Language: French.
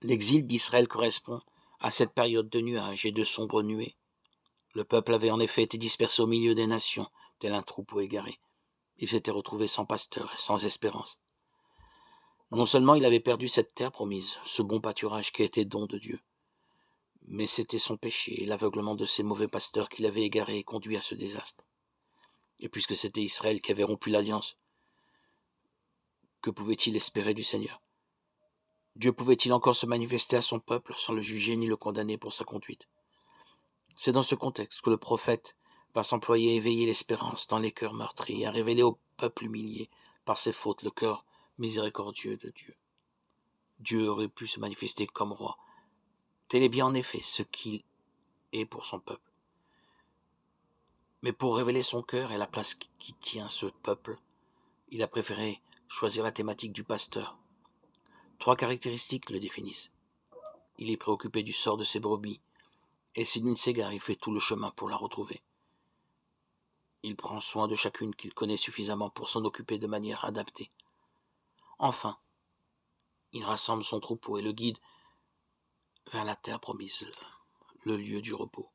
L'exil d'Israël correspond à cette période de nuages et de sombres nuées. Le peuple avait en effet été dispersé au milieu des nations, tel un troupeau égaré. Il s'était retrouvé sans pasteur et sans espérance. Non seulement il avait perdu cette terre promise, ce bon pâturage qui était don de Dieu, mais c'était son péché et l'aveuglement de ces mauvais pasteurs qui l'avaient égaré et conduit à ce désastre. Et puisque c'était Israël qui avait rompu l'alliance, que pouvait-il espérer du Seigneur? Dieu pouvait-il encore se manifester à son peuple sans le juger ni le condamner pour sa conduite? C'est dans ce contexte que le prophète va s'employer à éveiller l'espérance dans les cœurs meurtris et à révéler au peuple humilié par ses fautes le cœur miséricordieux de Dieu. Dieu aurait pu se manifester comme roi. Tel est bien en effet ce qu'il est pour son peuple. Mais pour révéler son cœur et la place qui tient ce peuple, il a préféré choisir la thématique du pasteur. 3 caractéristiques le définissent. Il est préoccupé du sort de ses brebis, et si l'une s'égare, il fait tout le chemin pour la retrouver. Il prend soin de chacune qu'il connaît suffisamment pour s'en occuper de manière adaptée. Enfin, il rassemble son troupeau et le guide vers la terre promise, le lieu du repos.